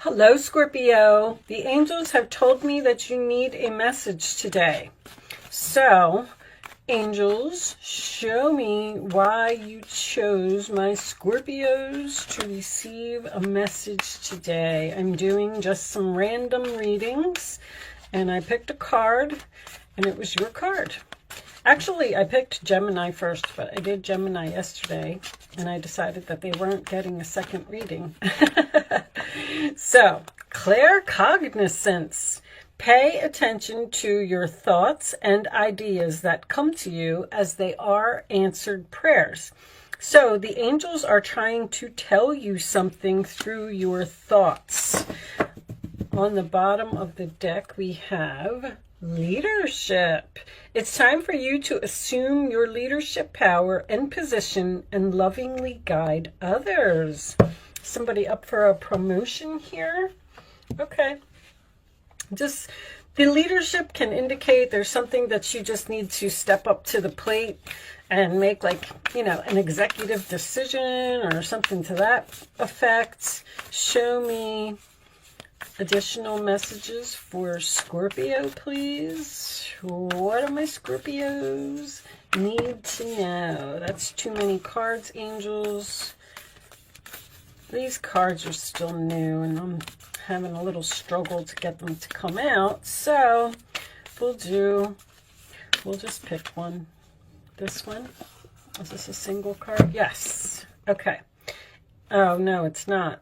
Hello, Scorpio. The angels have told me that you need a message today. So, angels, show me why you chose my Scorpios to receive a message today. I'm doing just some random readings, and I picked a card, and it was your card. Actually, I picked Gemini first, but I did Gemini yesterday, and I decided that they weren't getting a second reading. So, claircognizance. Pay attention to your thoughts and ideas that come to you as they are answered prayers. So, the angels are trying to tell you something through your thoughts. On the bottom of the deck, we have leadership. It's time for you to assume your leadership power and position and lovingly guide others. Somebody up for a promotion here? Okay. Just the leadership can indicate there's something that you just need to step up to the plate and make, like, an executive decision or something to that effect. Show me additional messages for Scorpio, please. What do my Scorpios need to know? That's too many cards, angels. These cards are still new, and I'm having a little struggle to get them to come out. So we'll just pick one. This one. Is this a single card? Yes. Okay. Oh, no, it's not.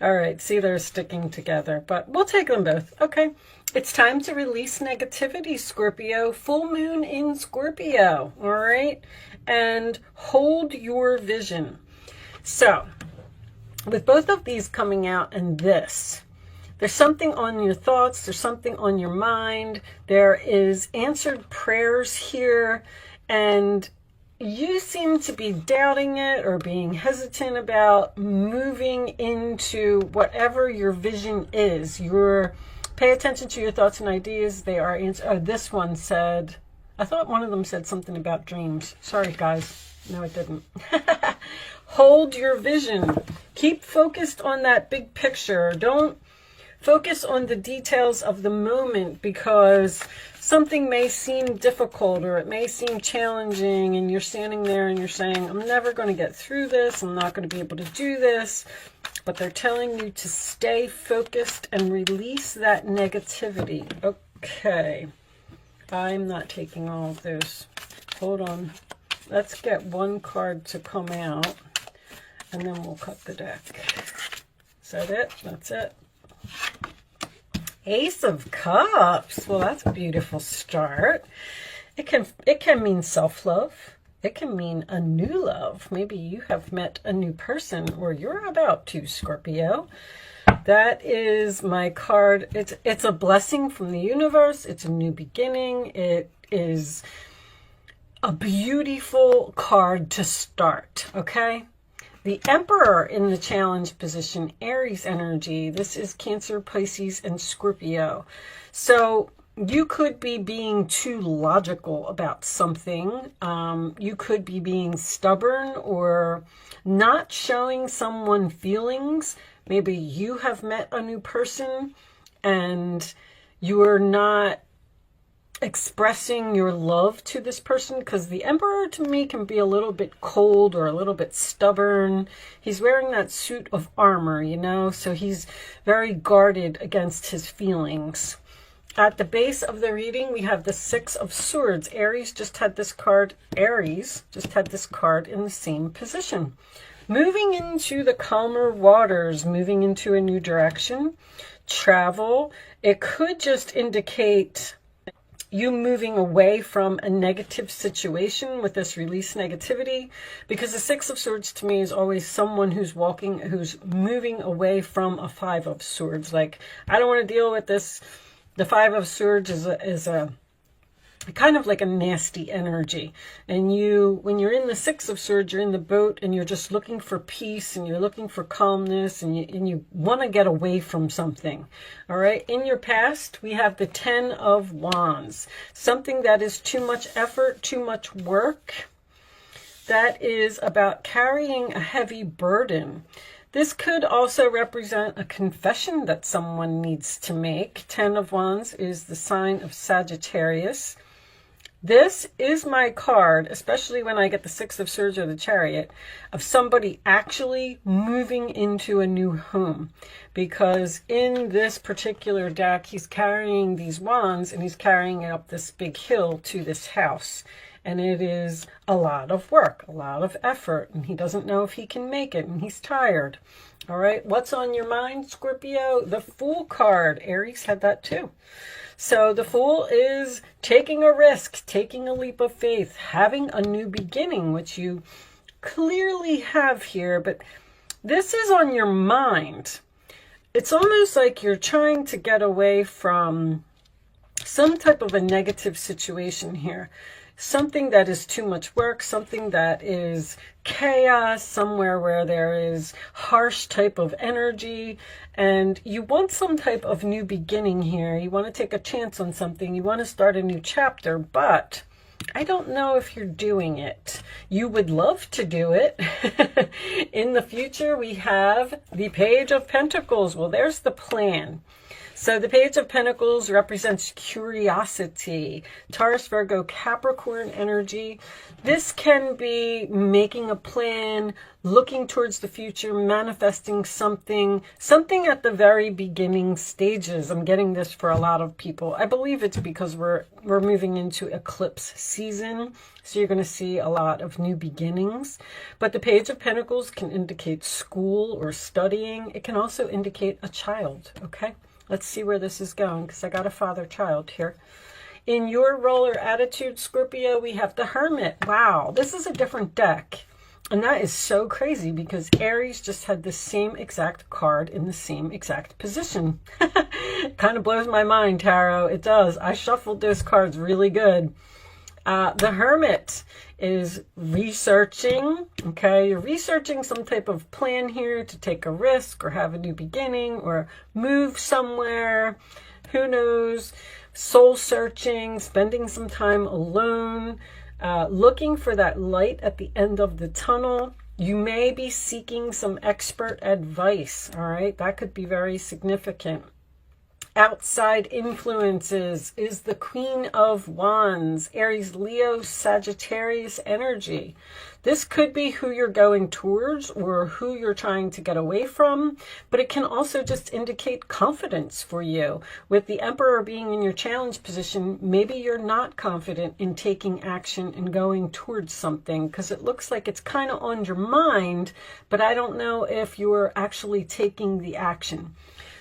All right. See, they're sticking together, but we'll take them both. Okay. It's time to release negativity, Scorpio. Full moon in Scorpio. All right. And hold your vision. So, with both of these coming out and this, there's something on your thoughts. There's something on your mind. There is answered prayers here, and you seem to be doubting it or being hesitant about moving into whatever your vision is. Pay attention to your thoughts and ideas. They are answered. Oh, this one said, I thought one of them said something about dreams. Sorry, guys. No, it didn't. Hold your vision. Keep focused on that big picture. Don't focus on the details of the moment, because something may seem difficult or it may seem challenging, and you're standing there and you're saying, I'm never going to get through this. I'm not going to be able to do this. But they're telling you to stay focused and release that negativity. Okay. I'm not taking all of those. Hold on. Let's get one card to come out, and then we'll cut the deck. Is that it? That's it. Ace of Cups. Well, that's a beautiful start. It can mean self-love. It can mean a new love. Maybe you have met a new person, or you're about to, Scorpio. That is my card. It's a blessing from the universe. It's a new beginning. It is a beautiful card to start, okay? The Emperor in the challenge position, Aries energy. This is Cancer, Pisces, and Scorpio. So you could be being too logical about something. You could be being stubborn or not showing someone feelings. Maybe you have met a new person and you are not expressing your love to this person, because the Emperor to me can be a little bit cold or a little bit stubborn. He's wearing that suit of armor, so he's very guarded against his feelings. At the base of the reading, we have the Six of Swords. Aries just had this card in the same position. Moving into the calmer waters, moving into a new direction, travel. It could just indicate you moving away from a negative situation with this release negativity, because the Six of Swords to me is always someone who's moving away from a Five of Swords. Like, I don't want to deal with this. The Five of Swords is a kind of like a nasty energy. And when you're in the Six of Swords, you're in the boat and you're just looking for peace and you're looking for calmness, and you want to get away from something. All right. In your past, we have the Ten of Wands. Something that is too much effort, too much work. That is about carrying a heavy burden. This could also represent a confession that someone needs to make. 10 of Wands is the sign of Sagittarius. This is my card, especially when I get the Six of Swords or the Chariot, of somebody actually moving into a new home. Because in this particular deck, he's carrying these wands and he's carrying up this big hill to this house. And it is a lot of work, a lot of effort, and he doesn't know if he can make it, and he's tired. All right, what's on your mind, Scorpio? The Fool card. Aries had that too. So the Fool is taking a risk, taking a leap of faith, having a new beginning, which you clearly have here, but this is on your mind. It's almost like you're trying to get away from some type of a negative situation here. Something that is too much work, something that is chaos, somewhere where there is harsh type of energy, and you want some type of new beginning here. You want to take a chance on something. You want to start a new chapter, but I don't know if you're doing it. You would love to do it. In the future, we have the Page of Pentacles. Well, there's the plan. So the Page of Pentacles represents curiosity, Taurus, Virgo, Capricorn energy. This can be making a plan, looking towards the future, manifesting something at the very beginning stages. I'm getting this for a lot of people. I believe it's because we're moving into eclipse season. So you're going to see a lot of new beginnings. But the Page of Pentacles can indicate school or studying. It can also indicate a child, okay? Let's see where this is going, because I got a father-child here. In your roller attitude, Scorpio, we have the Hermit. Wow, this is a different deck. And that is so crazy, because Aries just had the same exact card in the same exact position. It kind of blows my mind, Tarot. It does. I shuffled those cards really good. The Hermit is researching, okay? You're researching some type of plan here to take a risk or have a new beginning or move somewhere. Who knows? Soul searching, spending some time alone, looking for that light at the end of the tunnel. You may be seeking some expert advice, all right? That could be very significant. Outside influences is the Queen of Wands, Aries, Leo, Sagittarius energy. This could be who you're going towards or who you're trying to get away from, but it can also just indicate confidence for you. With the Emperor being in your challenge position, maybe you're not confident in taking action and going towards something, because it looks like it's kind of on your mind, but I don't know if you're actually taking the action.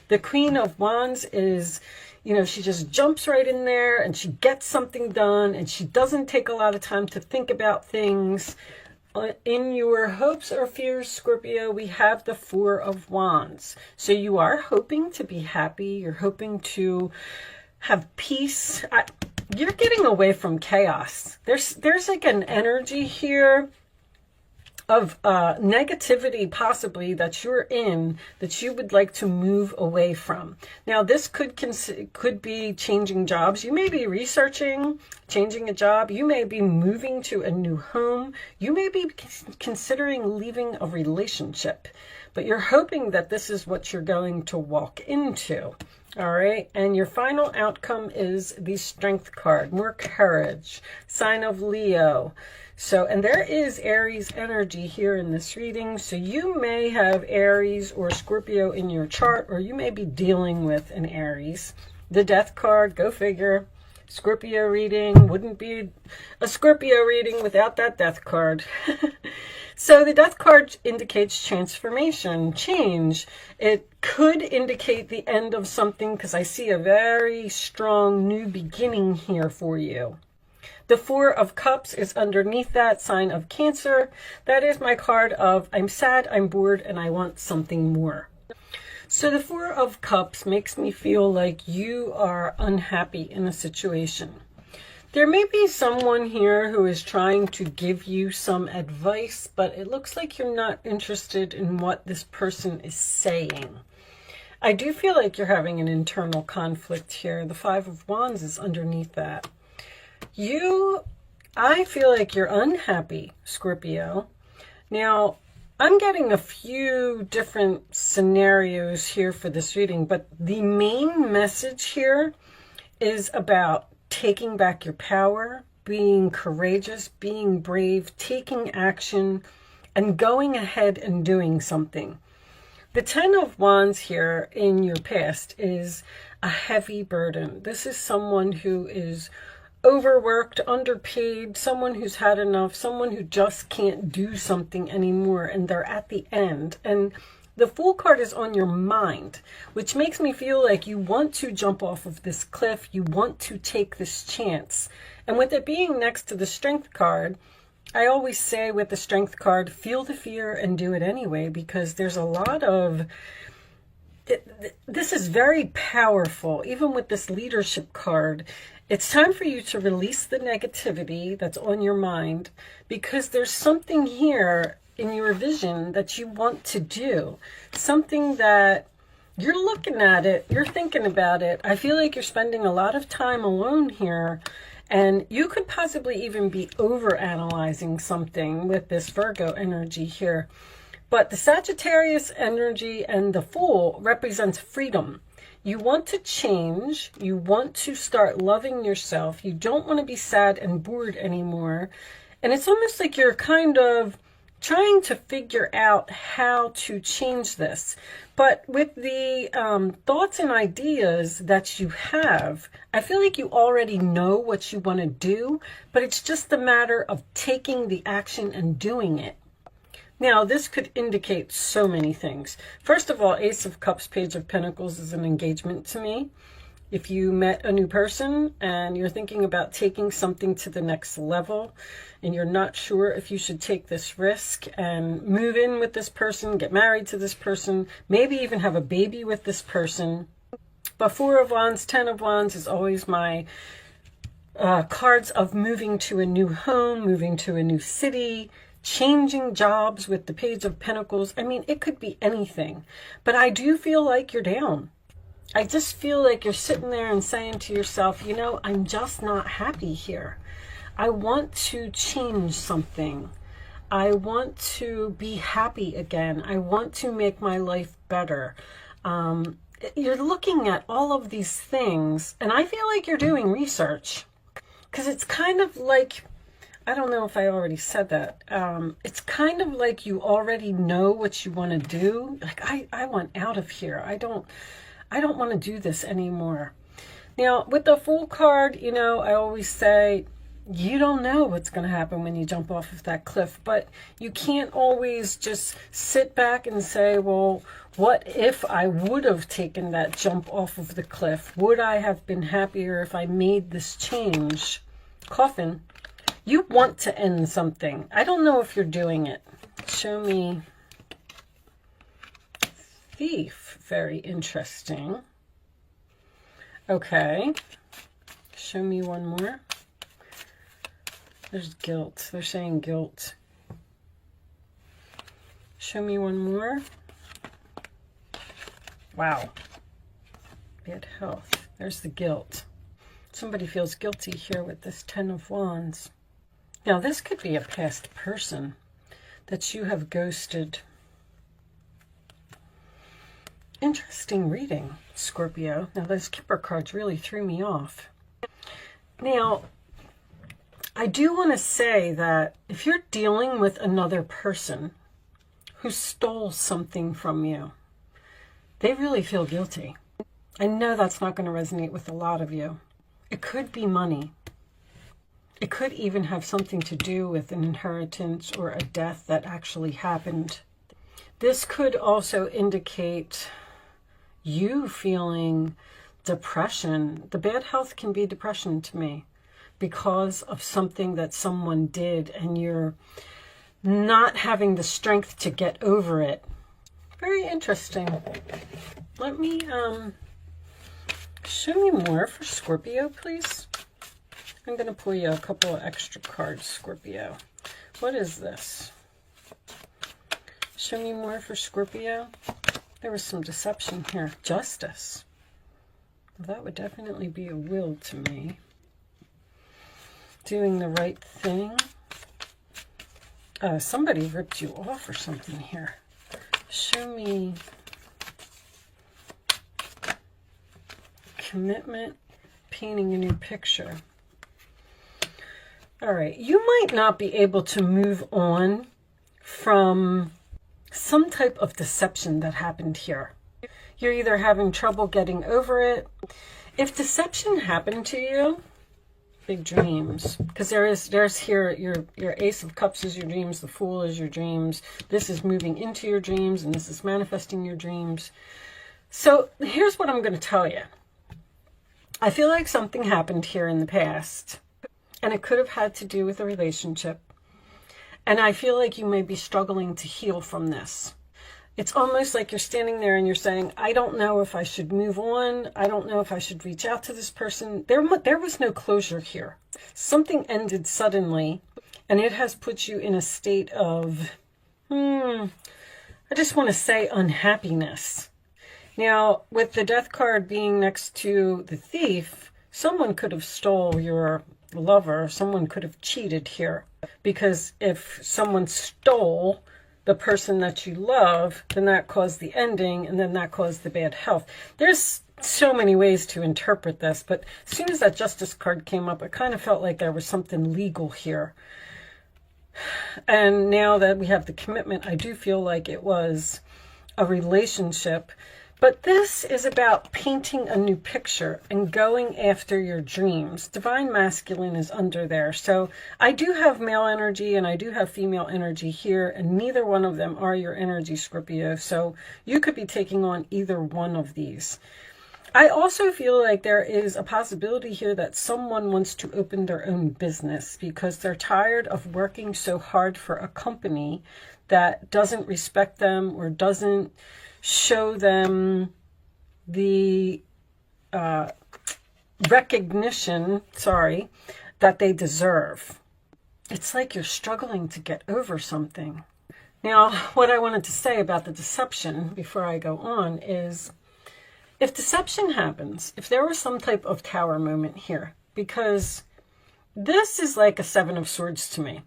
The Queen of Wands is, you know, she just jumps right in there and she gets something done, and she doesn't take a lot of time to think about things. In your hopes or fears, Scorpio, we have the Four of Wands. So you are hoping to be happy. You're hoping to have peace. You're getting away from chaos. There's like an energy here of negativity possibly that you're in, that you would like to move away from. Now this could be changing jobs. You may be researching changing a job. You may be moving to a new home. You may be considering leaving a relationship, but you're hoping that this is what you're going to walk into. All right, and your final outcome is the Strength card, more courage, sign of Leo. So, and there is Aries energy here in this reading. So you may have Aries or Scorpio in your chart, or you may be dealing with an Aries. The Death card, go figure. Scorpio reading wouldn't be a Scorpio reading without that Death card. So the Death card indicates transformation, change. It could indicate the end of something, because I see a very strong new beginning here for you. The Four of Cups is underneath that, sign of Cancer. That is my card of I'm sad, I'm bored, and I want something more. So the Four of Cups makes me feel like you are unhappy in a situation. There may be someone here who is trying to give you some advice, but it looks like you're not interested in what this person is saying. I do feel like you're having an internal conflict here. The Five of Wands is underneath that. I feel like you're unhappy, Scorpio. Now, I'm getting a few different scenarios here for this reading, but the main message here is about taking back your power, being courageous, being brave, taking action, and going ahead and doing something. The Ten of Wands here in your past is a heavy burden. This is someone who is overworked, underpaid, someone who's had enough, someone who just can't do something anymore, and they're at the end. And the Fool card is on your mind, which makes me feel like you want to jump off of this cliff, you want to take this chance. And with it being next to the Strength card, I always say with the Strength card, feel the fear and do it anyway, because there's a lot of... This is very powerful. Even with this Leadership card, it's time for you to release the negativity that's on your mind, because there's something here in your vision that you want to do. Something that you're looking at it, you're thinking about it. I feel like you're spending a lot of time alone here, and you could possibly even be overanalyzing something with this Virgo energy here. But the Sagittarius energy and the Fool represents freedom. You want to change. You want to start loving yourself. You don't want to be sad and bored anymore. And it's almost like you're kind of trying to figure out how to change this. But with the thoughts and ideas that you have, I feel like you already know what you want to do, but it's just a matter of taking the action and doing it. Now, this could indicate so many things. First of all, Ace of Cups, Page of Pentacles is an engagement to me. If you met a new person and you're thinking about taking something to the next level and you're not sure if you should take this risk and move in with this person, get married to this person, maybe even have a baby with this person. But Four of Wands, Ten of Wands is always my cards of moving to a new home, moving to a new city, changing jobs with the Page of Pentacles. I mean, it could be anything. But I do feel like you're down. I just feel like you're sitting there and saying to yourself, you know, I'm just not happy here. I want to change something. I want to be happy again. I want to make my life better. You're looking at all of these things, and I feel like you're doing research. Because it's kind of like... I don't know if I already said that. It's kind of like you already know what you want to do. Like, I want out of here. I don't want to do this anymore. Now, with the Fool card, you know, I always say, you don't know what's going to happen when you jump off of that cliff, but you can't always just sit back and say, well, what if I would have taken that jump off of the cliff? Would I have been happier if I made this change? Coffin. You want to end something. I don't know if you're doing it. Show me Thief. Very interesting. Okay. Show me one more. There's guilt. They're saying guilt. Show me one more. Wow. Bad health. There's the guilt. Somebody feels guilty here with this Ten of Wands. Now, this could be a past person that you have ghosted. Interesting reading, Scorpio. Now, those Kipper cards really threw me off. Now, I do want to say that if you're dealing with another person who stole something from you, they really feel guilty. I know that's not going to resonate with a lot of you. It could be money. It could even have something to do with an inheritance or a death that actually happened. This could also indicate you feeling depression. The bad health can be depression to me because of something that someone did and you're not having the strength to get over it. Very interesting. Let me show me more for Scorpio, please. I'm going to pull you a couple of extra cards, Scorpio. What is this? Show me more for Scorpio. There was some deception here. Justice. Well, that would definitely be a will to me. Doing the right thing. Somebody ripped you off or something here. Show me commitment, painting a new picture. All right, you might not be able to move on from some type of deception that happened here. You're either having trouble getting over it. If deception happened to you, big dreams, because there's here your Ace of Cups is your dreams, the Fool is your dreams. This is moving into your dreams, and this is manifesting your dreams. So here's what I'm going to tell you. I feel like something happened here in the past, and it could have had to do with a relationship. And I feel like you may be struggling to heal from this. It's almost like you're standing there and you're saying, I don't know if I should move on. I don't know if I should reach out to this person. There was no closure here. Something ended suddenly, and it has put you in a state of, I just want to say unhappiness. Now, with the Death card being next to the Thief, someone could have stole your lover. Someone could have cheated here. Because if someone stole the person that you love, then that caused the ending, and then that caused the bad health. There's so many ways to interpret this, but as soon as that Justice card came up, it kind of felt like there was something legal here. And now that we have the commitment, I do feel like it was a relationship. But this is about painting a new picture and going after your dreams. Divine Masculine is under there. So I do have male energy and I do have female energy here, and neither one of them are your energy, Scorpio. So you could be taking on either one of these. I also feel like there is a possibility here that someone wants to open their own business because they're tired of working so hard for a company that doesn't respect them or doesn't show them the recognition, that they deserve. It's like you're struggling to get over something. Now, what I wanted to say about the deception before I go on is, if deception happens, if there was some type of Tower moment here, because this is like a Seven of Swords to me.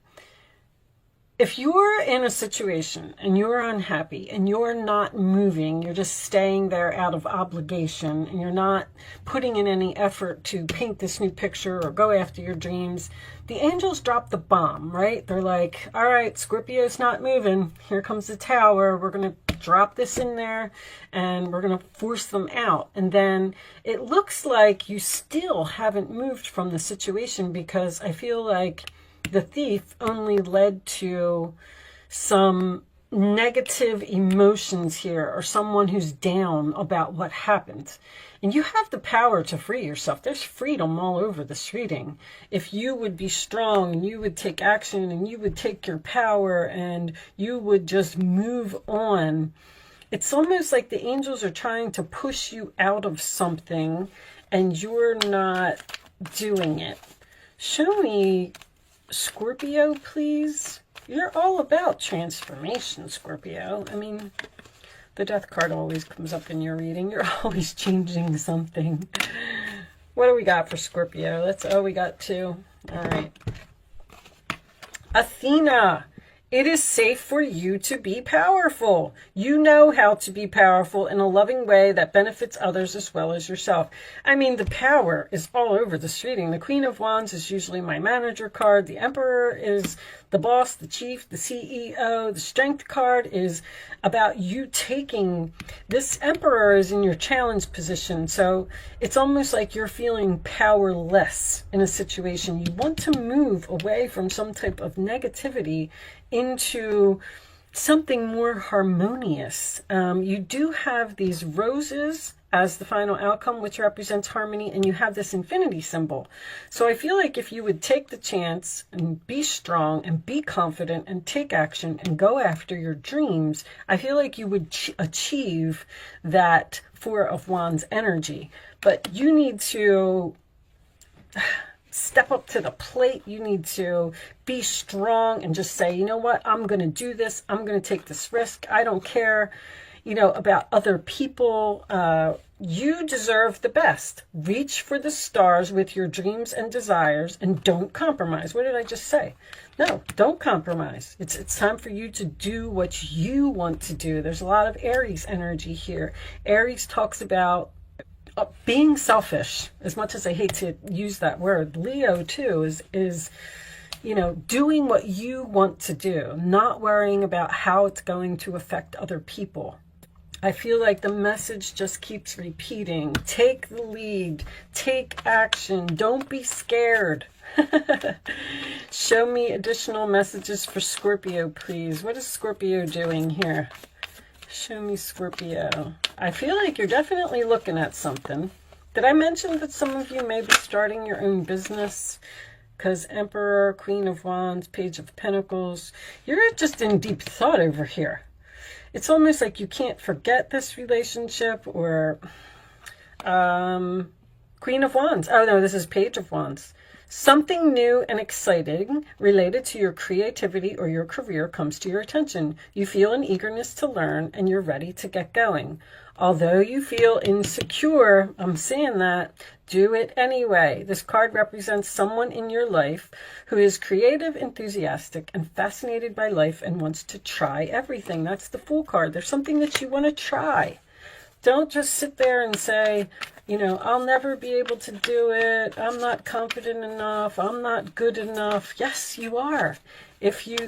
If you're in a situation and you're unhappy and you're not moving, you're just staying there out of obligation and you're not putting in any effort to paint this new picture or go after your dreams, the angels drop the bomb, right? They're like, all right, Scorpio's not moving. Here comes the Tower. We're going to drop this in there and we're going to force them out. And then it looks like you still haven't moved from the situation, because I feel like the Thief only led to some negative emotions here, or someone who's down about what happened. And you have the power to free yourself. There's freedom all over this reading. If you would be strong and you would take action and you would take your power and you would just move on, it's almost like the angels are trying to push you out of something and you're not doing it. Show me Scorpio, please. You're all about transformation, Scorpio. I mean, the Death card always comes up in your reading. You're always changing something. What do we got for Scorpio? We got two. All right. Athena. It is safe for you to be powerful. You know how to be powerful in a loving way that benefits others as well as yourself. I mean, the power is all over this reading. The Queen of Wands is usually my manager card. The Emperor is the boss, the chief, the CEO. The Strength card is about you taking. This Emperor is in your challenge position. So it's almost like you're feeling powerless in a situation. You want to move away from some type of negativity into something more harmonious. You do have these roses as the final outcome, which represents harmony, and you have this infinity symbol. So I feel like if you would take the chance and be strong and be confident and take action and go after your dreams, I feel like you would achieve that Four of Wands energy. But you need to step up to the plate. You need to be strong and just say, you know what, I'm going to do this. I'm going to take this risk. I don't care, about other people You deserve the best. Reach for the stars with your dreams and desires, and don't compromise. What did I just say? No, don't compromise. It's time for you to do what you want to do. There's a lot of Aries energy here. Aries talks about being selfish. As much as I hate to use that word, Leo too is doing what you want to do, not worrying about how it's going to affect other people. I feel like the message just keeps repeating. Take the lead. Take action. Don't be scared. Show me additional messages for Scorpio, please. What is Scorpio doing here? Show me Scorpio. I feel like you're definitely looking at something. Did I mention that some of you may be starting your own business? Because Emperor, Queen of Wands, Page of Pentacles. You're just in deep thought over here. It's almost like you can't forget this relationship, or Queen of Wands. Oh, no, this is Page of Wands. Something new and exciting related to your creativity or your career comes to your attention. You feel an eagerness to learn, and you're ready to get going. Although you feel insecure, I'm saying that, do it anyway. This card represents someone in your life who is creative, enthusiastic, and fascinated by life and wants to try everything. That's the Fool card. There's something that you want to try. Don't just sit there and say, I'll never be able to do it. I'm not confident enough. I'm not good enough. Yes, you are.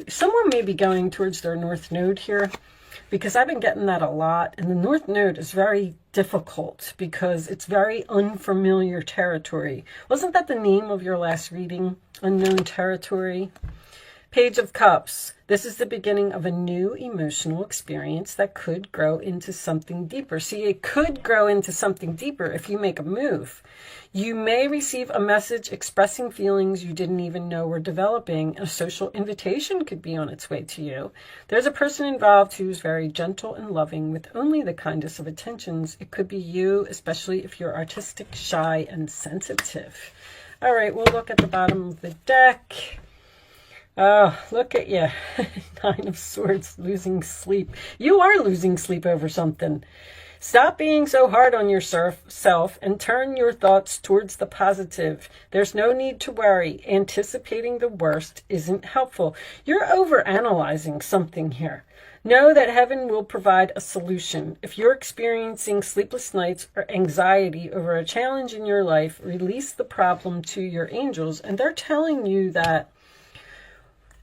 Someone may be going towards their North Node here, because I've been getting that a lot. And the North Node is very difficult because it's very unfamiliar territory. Wasn't that the name of your last reading? Unknown territory? Page of Cups. This is the beginning of a new emotional experience that could grow into something deeper. See, it could grow into something deeper if you make a move. You may receive a message expressing feelings you didn't even know were developing. A social invitation could be on its way to you. There's a person involved who's very gentle and loving with only the kindest of intentions. It could be you, especially if you're artistic, shy, and sensitive. All right, we'll look at the bottom of the deck. Oh, look at you. Nine of Swords, losing sleep. You are losing sleep over something. Stop being so hard on yourself and turn your thoughts towards the positive. There's no need to worry. Anticipating the worst isn't helpful. You're overanalyzing something here. Know that heaven will provide a solution. If you're experiencing sleepless nights or anxiety over a challenge in your life, release the problem to your angels, and they're telling you that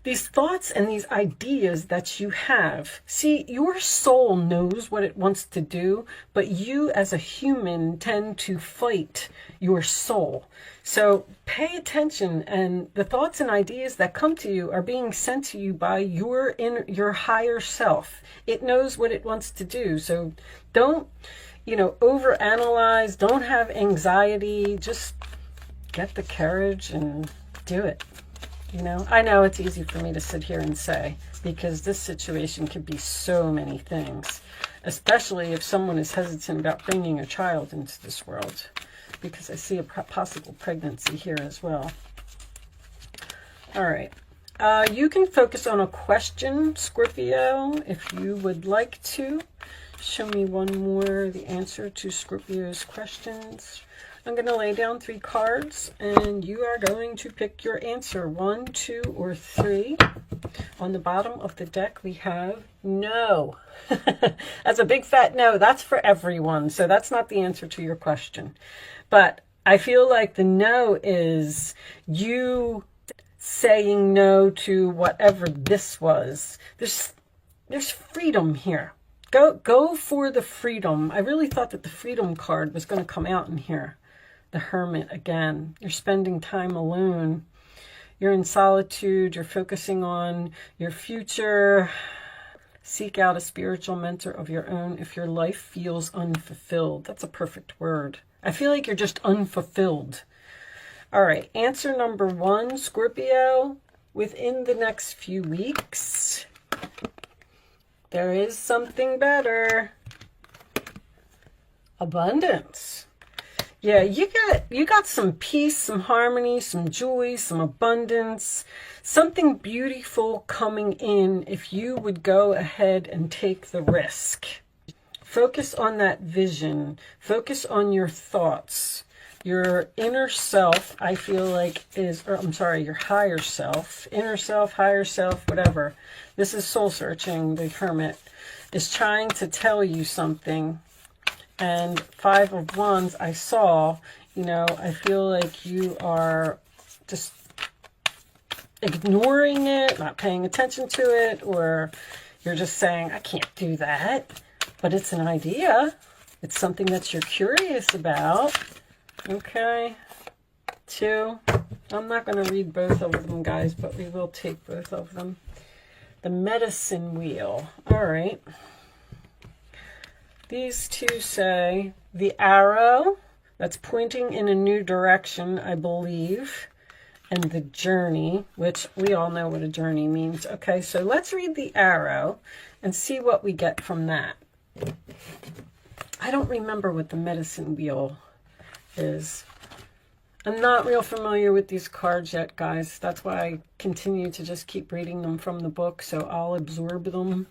these thoughts and these ideas that you have, see, your soul knows what it wants to do, but you as a human tend to fight your soul. So pay attention, and the thoughts and ideas that come to you are being sent to you by your higher self. It knows what it wants to do. So don't, overanalyze, don't have anxiety, just get the courage and do it. I know it's easy for me to sit here and say, because this situation could be so many things, especially if someone is hesitant about bringing a child into this world, because I see a possible pregnancy here as well. All right. You can focus on a question, Scorpio, if you would like to. Show me one more, the answer to Scorpio's questions. I'm going to lay down 3 cards, and you are going to pick your answer, 1, 2, or 3. On the bottom of the deck, we have no. That's a big fat no. That's for everyone, so that's not the answer to your question. But I feel like the no is you saying no to whatever this was. There's freedom here. Go for the freedom. I really thought that the freedom card was going to come out in here. The Hermit again. You're spending time alone. You're in solitude. You're focusing on your future. Seek out a spiritual mentor of your own if your life feels unfulfilled. That's a perfect word. I feel like you're just unfulfilled. All right. Answer number 1, Scorpio. Within the next few weeks, there is something better. Abundance. Yeah, you got some peace, some harmony, some joy, some abundance, something beautiful coming in if you would go ahead and take the risk. Focus on that vision. Focus on your thoughts. Your inner self, I feel like your higher self, inner self, higher self, whatever. This is soul searching. The Hermit is trying to tell you something. And Five of Wands, I saw, I feel like you are just ignoring it, not paying attention to it, or you're just saying, I can't do that. But it's an idea. It's something that you're curious about. Okay. 2. I'm not going to read both of them, guys, but we will take both of them. The Medicine Wheel. All right. These two say the arrow that's pointing in a new direction, I believe, and the journey, which we all know what a journey means. Okay, so let's read the arrow and see what we get from that. I don't remember what the Medicine Wheel is. I'm not real familiar with these cards yet, guys. That's why I continue to just keep reading them from the book, so I'll absorb them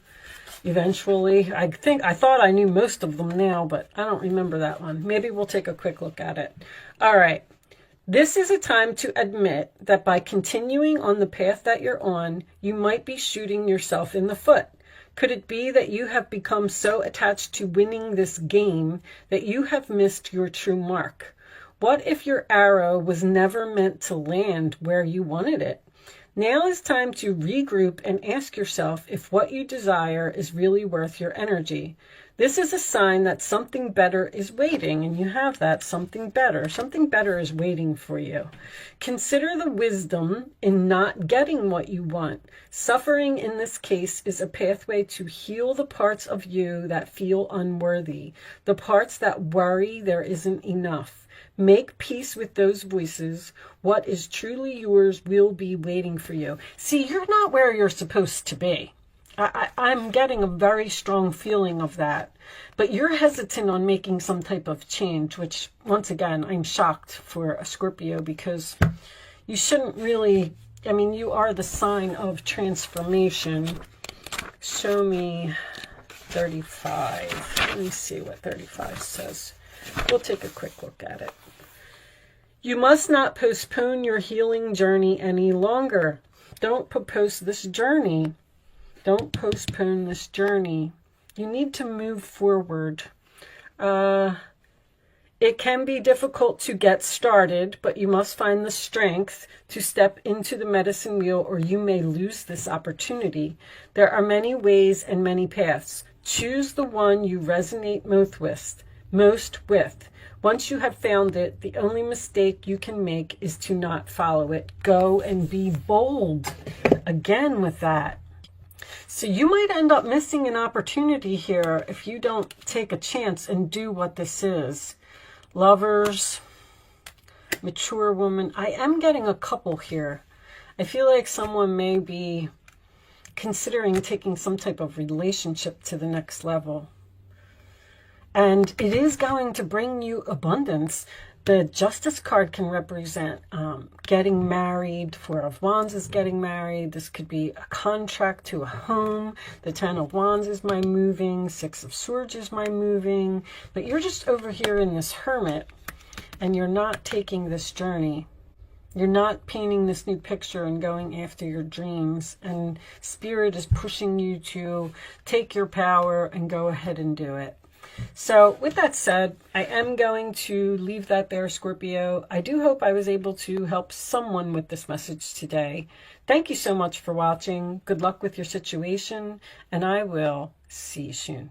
eventually. I thought I knew most of them now, but I don't remember that one. Maybe we'll take a quick look at it. All right. This is a time to admit that by continuing on the path that you're on, you might be shooting yourself in the foot. Could it be that you have become so attached to winning this game that you have missed your true mark? What if your arrow was never meant to land where you wanted it? Now is time to regroup and ask yourself if what you desire is really worth your energy. This is a sign that something better is waiting, and you have that something better. Something better is waiting for you. Consider the wisdom in not getting what you want. Suffering in this case is a pathway to heal the parts of you that feel unworthy, the parts that worry there isn't enough. Make peace with those voices. What is truly yours will be waiting for you. See, you're not where you're supposed to be. I'm getting a very strong feeling of that. But you're hesitant on making some type of change, which, once again, I'm shocked for a Scorpio, because you shouldn't really, you are the sign of transformation. Show me 35. Let me see what 35 says. We'll take a quick look at it. You must not postpone your healing journey any longer. Don't propose this journey. Don't postpone this journey. You need to move forward. It can be difficult to get started, but you must find the strength to step into the medicine wheel, or you may lose this opportunity. There are many ways and many paths. Choose the one you resonate most with. Once you have found it, the only mistake you can make is to not follow it. Go and be bold. Again with that. So you might end up missing an opportunity here if you don't take a chance and do what this is. Lovers, mature woman. I am getting a couple here. I feel like someone may be considering taking some type of relationship to the next level. And it is going to bring you abundance. The Justice card can represent getting married. Four of Wands is getting married. This could be a contract to a home. The Ten of Wands is my moving. Six of Swords is my moving. But you're just over here in this Hermit, and you're not taking this journey. You're not painting this new picture and going after your dreams. And Spirit is pushing you to take your power and go ahead and do it. So with that said, I am going to leave that there, Scorpio. I do hope I was able to help someone with this message today. Thank you so much for watching. Good luck with your situation, and I will see you soon.